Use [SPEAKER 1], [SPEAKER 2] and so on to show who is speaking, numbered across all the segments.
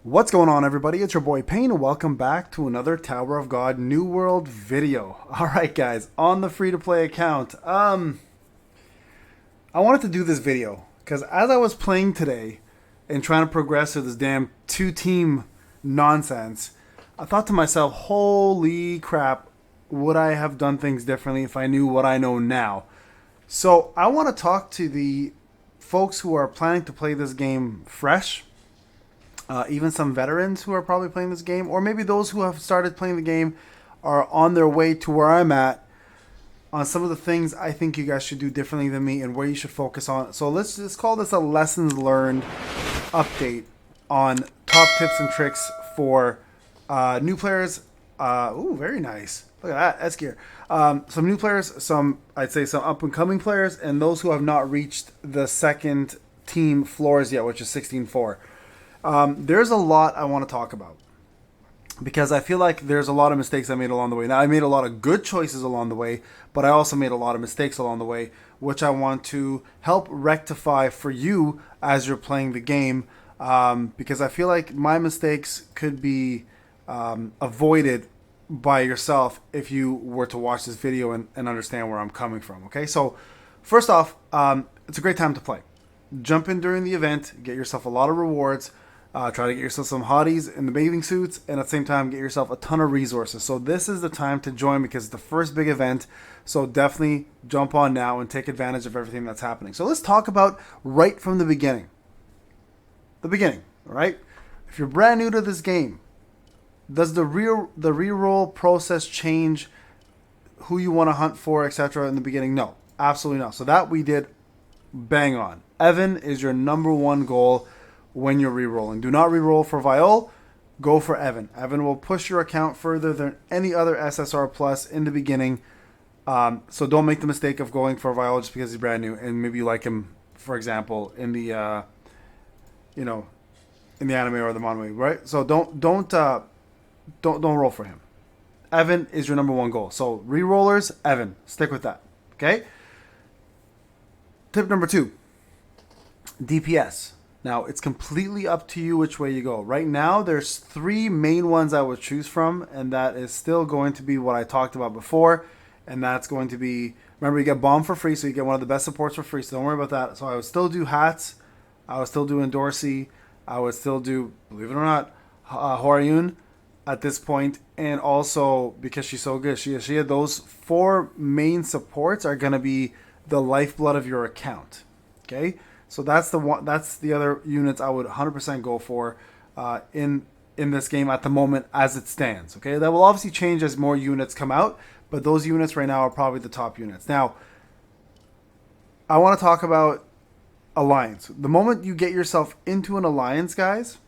[SPEAKER 1] What's going on, everybody? It's your boy Payne, and welcome back to another Tower of God New World video. Alright guys, on the free-to-play account, I wanted to do this video because as I was playing today and trying to progress through this damn two-team nonsense, I thought to myself, holy crap, would I have done things differently if I knew what I know now? So I want to talk to the folks who are planning to play this game fresh, even some veterans who are probably playing this game, or maybe those who have started playing the game are on their way to where I'm at, on some of the things I think you guys should do differently than me and where you should focus on. So let's just call this a lessons learned update on top tips and tricks for new players. Ooh, very nice. Look at that. That's gear. Some new players, I'd say some up and coming players, and those who have not reached the second team floors yet, which is 16-4. There's a lot I want to talk about because I feel like there's a lot of mistakes I made along the way. Now, I made a lot of good choices along the way, but I also made a lot of mistakes along the way, which I want to help rectify for you as you're playing the game, because I feel like my mistakes could be avoided by yourself if you were to watch this video and understand where I'm coming from. Okay, so first off, it's a great time to play. Jump in during the event, get yourself a lot of rewards. Try to get yourself some hotties in the bathing suits, and at the same time get yourself a ton of resources. So this is the time to join because it's the first big event. So definitely jump on now and take advantage of everything that's happening. So let's talk about right from the beginning. The beginning, all right? If you're brand new to this game, does the reroll process change who you want to hunt for, etc. in the beginning? No, absolutely not. So that we did bang on. Evan is your number one goal when you're re-rolling. Do not re-roll for Viol. Go for Evan. Evan will push your account further than any other SSR plus in the beginning. So don't make the mistake of going for Viol just because he's brand new and maybe you like him, for example, in the in the anime or the manga, right? So don't roll for him. Evan is your number one goal. So re-rollers, Evan. Stick with that. Okay. Tip number 2. DPS. Now, it's completely up to you which way you go. Right now, there's 3 main ones I would choose from, and that is still going to be what I talked about before, and that's going to be, remember, you get Bomb for free, so you get one of the best supports for free, so don't worry about that. So I would still do Hats, I would still do Endorsi, I would still do, believe it or not, Horyun at this point, and also, because she's so good, she had those 4 main supports are going to be the lifeblood of your account, okay? So that's the one. That's the other units I would 100% go for in this game at the moment as it stands. Okay, that will obviously change as more units come out, but those units right now are probably the top units. Now, I want to talk about alliance. The moment you get yourself into an alliance, guys,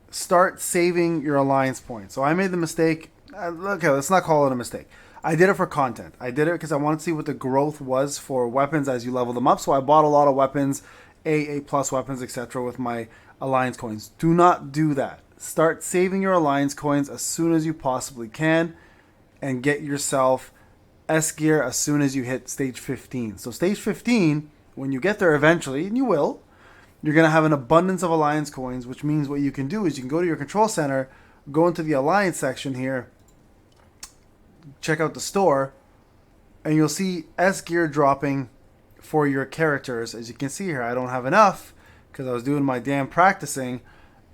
[SPEAKER 1] start saving your alliance points. So I made the mistake. Okay, let's not call it a mistake. I did it for content. I did it because I wanted to see what the growth was for weapons as you level them up. So I bought a lot of weapons, A plus weapons, etc. with my alliance coins. Do not do that. Start saving your alliance coins as soon as you possibly can and get yourself S gear as soon as you hit stage 15. So stage 15, when you get there eventually, and you will, you're going to have an abundance of alliance coins, which means what you can do is you can go to your control center, go into the alliance section here, check out the store, and you'll see S gear dropping for your characters. As you can see here, I don't have enough because I was doing my damn practicing,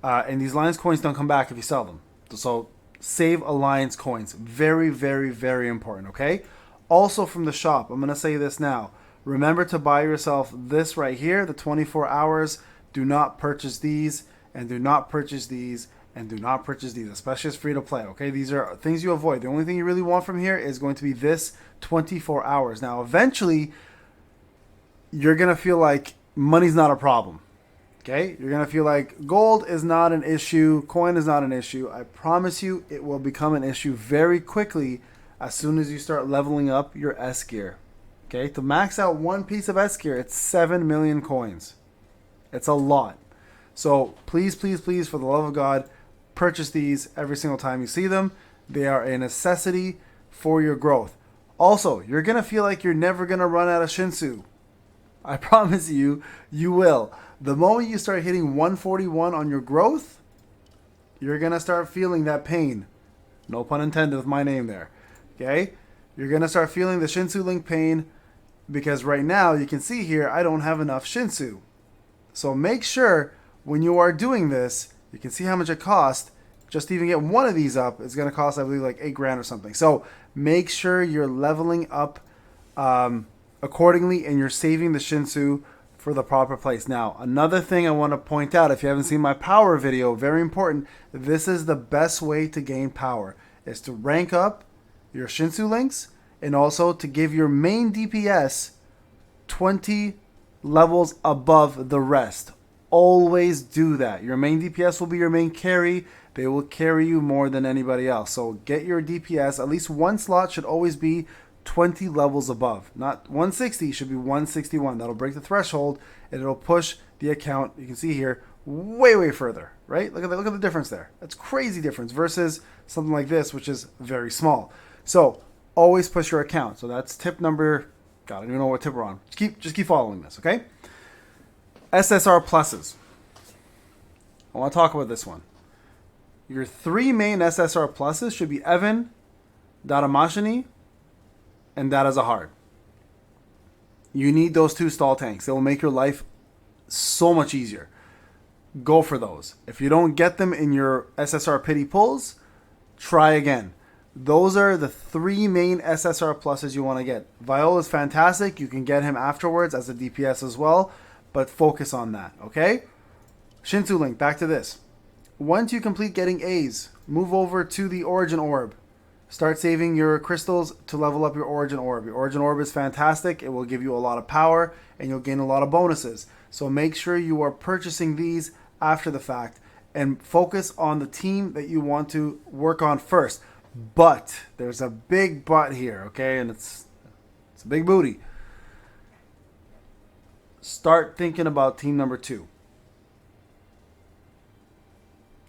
[SPEAKER 1] and these alliance coins don't come back if you sell them. So save alliance coins. Very, very, very important, okay? Also from the shop, I'm going to say this now. Remember to buy yourself this right here, the 24 hours. Do not purchase these, and do not purchase these, and do not purchase these, especially as free to play, okay? These are things you avoid. The only thing you really want from here is going to be this 24 hours. Now, eventually, you're going to feel like money's not a problem, okay? You're going to feel like gold is not an issue, coin is not an issue. I promise you it will become an issue very quickly as soon as you start leveling up your S gear, okay? To max out one piece of S gear, it's 7 million coins. It's a lot. So please, please, please, for the love of God, purchase these every single time you see them. They are a necessity for your growth. Also, you're going to feel like you're never going to run out of Shinsu. I promise you, you will. The moment you start hitting 141 on your growth, you're going to start feeling that pain. No pun intended with my name there. Okay? You're going to start feeling the Shinsu Link pain because right now you can see here I don't have enough Shinsu. So make sure when you are doing this, you can see how much it costs. Just to even get one of these up, it's going to cost, I believe, like $8,000 or something. So make sure you're leveling up accordingly and you're saving the Shinsu for the proper place. Now, another thing I want to point out, if you haven't seen my power video, very important, this is the best way to gain power, is to rank up your Shinsu links and also to give your main DPS 20 levels above the rest. Always do that. Your main DPS will be your main carry. They will carry you more than anybody else. So get your DPS, at least one slot should always be 20 levels above. Not 160, should be 161. That'll break the threshold and it'll push the account, you can see here, way further, right? Look at the difference there. That's crazy difference versus something like this, which is very small. So always push your account. So that's tip number, God, I don't even know what tip we're on. Just keep following this, okay? SSR pluses. I want to talk about this one. Your 3 main SSR pluses should be Evan, Daramashini, and Data Zahard. You need those 2 stall tanks. They will make your life so much easier. Go for those. If you don't get them in your SSR pity pulls, try again. Those are the 3 main SSR pluses you want to get. Viola is fantastic. You can get him afterwards as a DPS as well, but focus on that, okay? Shinsu Link, back to this. Once you complete getting A's, move over to the Origin Orb. Start saving your crystals to level up your Origin Orb. Your Origin Orb is fantastic. It will give you a lot of power and you'll gain a lot of bonuses. So make sure you are purchasing these after the fact and focus on the team that you want to work on first. But there's a big but here, okay? And it's a big booty. Start thinking about team number 2.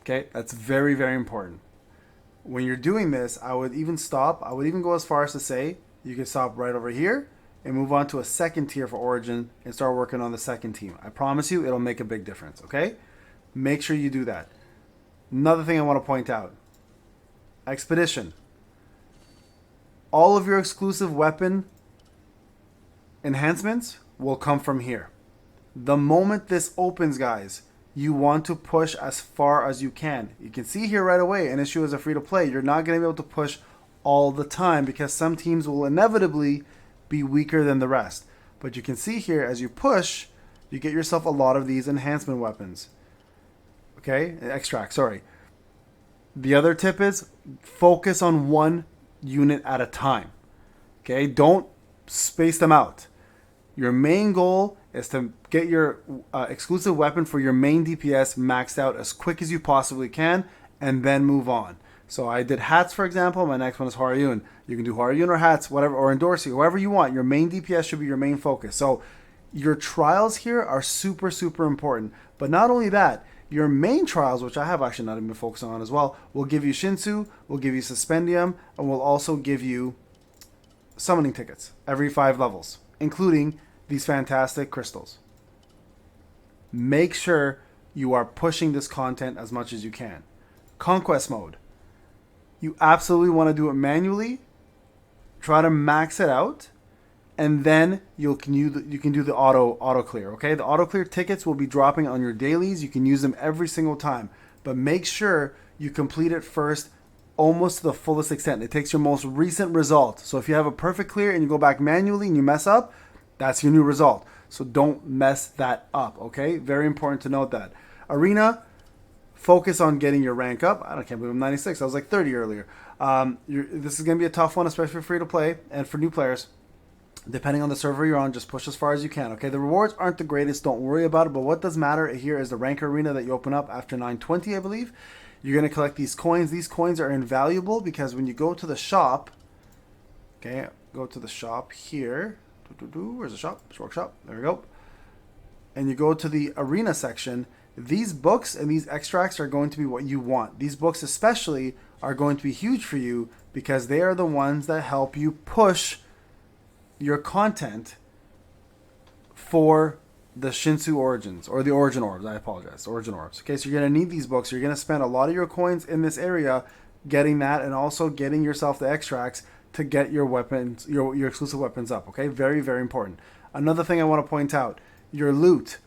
[SPEAKER 1] Okay? That's very, very important. When you're doing this, I would even go as far as to say you can stop right over here and move on to a second tier for Origin and start working on the second team. I promise you it'll make a big difference, okay? Make sure you do that. Another thing I want to point out. Expedition. All of your exclusive weapon enhancements will come from here. The moment this opens, guys, you want to push as far as you can. You can see here right away, an issue as a free-to-play. You're not going to be able to push all the time because some teams will inevitably be weaker than the rest. But you can see here, as you push, you get yourself a lot of these enhancement weapons. Okay? Extract, sorry. The other tip is focus on one unit at a time. Okay? Don't space them out. Your main goal is to get your exclusive weapon for your main DPS maxed out as quick as you possibly can and then move on. So I did hats, for example. My next one is Haryun. You can do Haryun or hats, whatever, or Endorsi, whoever you want. Your main DPS should be your main focus. So your trials here are super, super important. But not only that, your main trials, which I have actually not even been focusing on as well, will give you Shinsu, will give you Suspendium, and will also give you summoning tickets every 5 levels, including these fantastic crystals. Make sure you are pushing this content as much as you can. Conquest mode. You absolutely want to do it manually. Try to max it out, and then you can do the auto clear. Okay, the auto clear tickets will be dropping on your dailies. You can use them every single time, but make sure you complete it first, almost to the fullest extent. It takes your most recent result. So if you have a perfect clear and you go back manually and you mess up, that's your new result. So don't mess that up, okay? Very important to note that. Arena, focus on getting your rank up. I can't believe I'm 96. I was like 30 earlier. This is going to be a tough one, especially for free to play and for new players. Depending on the server you're on, just push as far as you can, okay? The rewards aren't the greatest. Don't worry about it. But what does matter here is the rank arena that you open up after 920, I believe. You're going to collect these coins. These coins are invaluable because when you go to the shop, okay, go to the shop here. Where's the shop? Workshop. There we go. And you go to the arena section. These books and these extracts are going to be what you want. These books especially are going to be huge for you because they are the ones that help you push your content for the Shinsu Origins, or the Origin Orbs. I apologize, Origin Orbs. Okay, so you're going to need these books. You're going to spend a lot of your coins in this area getting that, and also getting yourself the extracts to get your weapons, your exclusive weapons up. Okay, very, very important. Another thing I want to point out, your loot.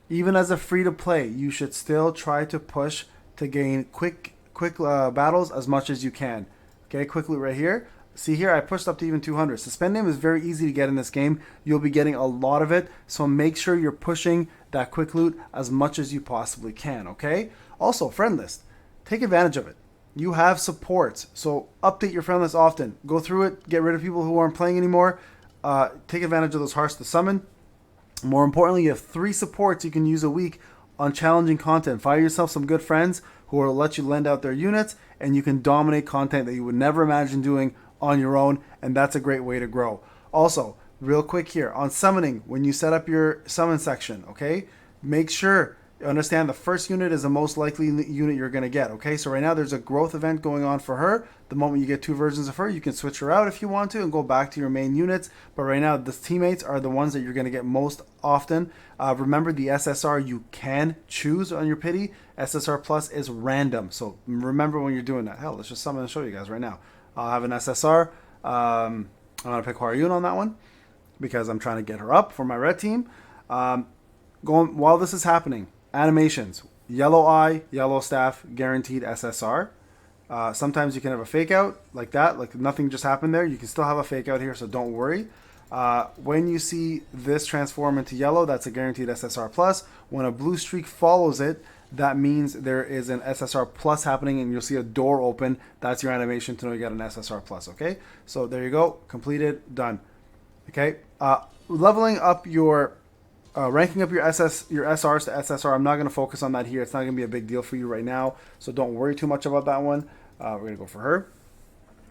[SPEAKER 1] Even as a free-to-play, you should still try to push to gain quick battles as much as you can. Okay, quick loot right here. See here, I pushed up to even 200. Suspendium is very easy to get in this game. You'll be getting a lot of it, so make sure you're pushing that quick loot as much as you possibly can, okay? Also, friend list. Take advantage of it. You have supports, so update your friend list often. Go through it, get rid of people who aren't playing anymore. Take advantage of those hearts to summon. More importantly, you have 3 supports you can use a week on challenging content. Find yourself some good friends who will let you lend out their units, and you can dominate content that you would never imagine doing on your own, and that's a great way to grow. Also, real quick here, on summoning, when you set up your summon section, okay, make sure you understand the first unit is the most likely unit you're going to get, okay? So right now there's a growth event going on for her. The moment you get 2 versions of her, you can switch her out if you want to and go back to your main units. But right now, the teammates are the ones that you're going to get most often. Remember, the SSR you can choose on your pity. SSR Plus is random. So remember when you're doing that. Hell, let's just summon and show you guys right now. I'll have an SSR. I'm going to pick Haryun on that one because I'm trying to get her up for my red team. While this is happening, animations. Yellow eye, yellow staff, guaranteed SSR. Sometimes you can have a fake out like that, like nothing just happened there. You can still have a fake out here, so don't worry. When you see this transform into yellow, that's a guaranteed SSR plus. When a blue streak follows it, that means there is an SSR plus happening, and you'll see a door open. That's your animation to know you got an SSR plus, okay? So there you go, completed, done. Okay, leveling up your, ranking up your SRs to SSR, I'm not going to focus on that here. It's not going to be a big deal for you right now, so don't worry too much about that one. We're going to go for her.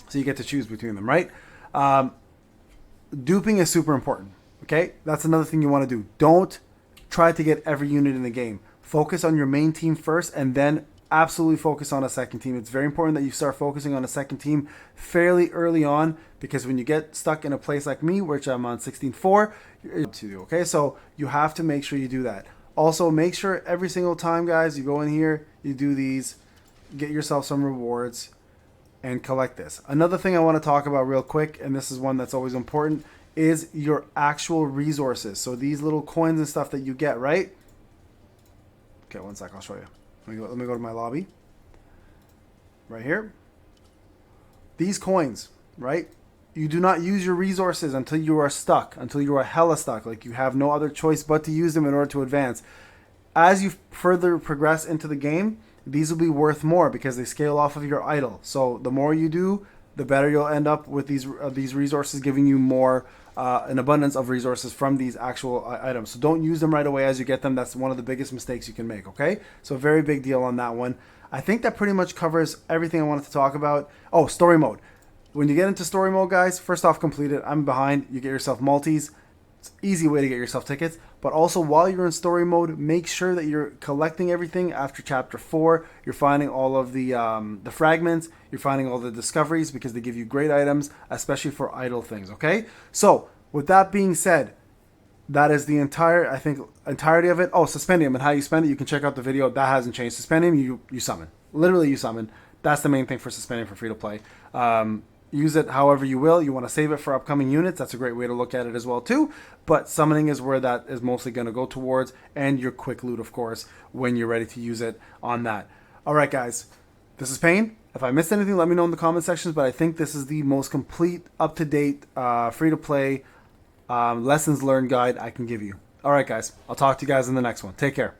[SPEAKER 1] So you get to choose between them, right? Duping is super important, okay? That's another thing you want to do. Don't try to get every unit in the game. Focus on your main team first, and then absolutely focus on a second team. It's very important that you start focusing on a second team fairly early on, because when you get stuck in a place like me, which I'm on 16-4, okay? So you have to make sure you do that. Also, make sure every single time, guys, you go in here, you do these, get yourself some rewards, and collect this. Another thing I want to talk about real quick, and this is one that's always important, is your actual resources. So these little coins and stuff that you get, right? Okay, one sec, I'll show you. Let me go to my lobby. Right here. These coins, right? You do not use your resources until you are stuck, until you are hella stuck. Like you have no other choice but to use them in order to advance. As you further progress into the game, these will be worth more because they scale off of your idol. So the more you do, the better you'll end up with these resources, giving you more, an abundance of resources from these actual items. So don't use them right away as you get them. That's one of the biggest mistakes you can make, okay? So very big deal on that one. I think that pretty much covers everything I wanted to talk about. Oh, story mode. When you get into story mode, guys, first off, complete it. I'm behind. You get yourself multis. It's an easy way to get yourself tickets. But also, while you're in story mode, make sure that you're collecting everything after Chapter 4. You're finding all of the fragments. You're finding all the discoveries because they give you great items, especially for idle things, okay? So, with that being said, that is the entirety of it. Oh, Suspendium and how you spend it, you can check out the video. That hasn't changed. Suspendium, you summon. Literally, you summon. That's the main thing for Suspendium for free-to-play. Use it however you will. You want to save it for upcoming units. That's a great way to look at it as well too. But summoning is where that is mostly going to go towards, and your quick loot, of course, when you're ready to use it on that. All right, guys. This is Payne. If I missed anything, let me know in the comment sections. But I think this is the most complete, up-to-date, free-to-play lessons learned guide I can give you. All right, guys. I'll talk to you guys in the next one. Take care.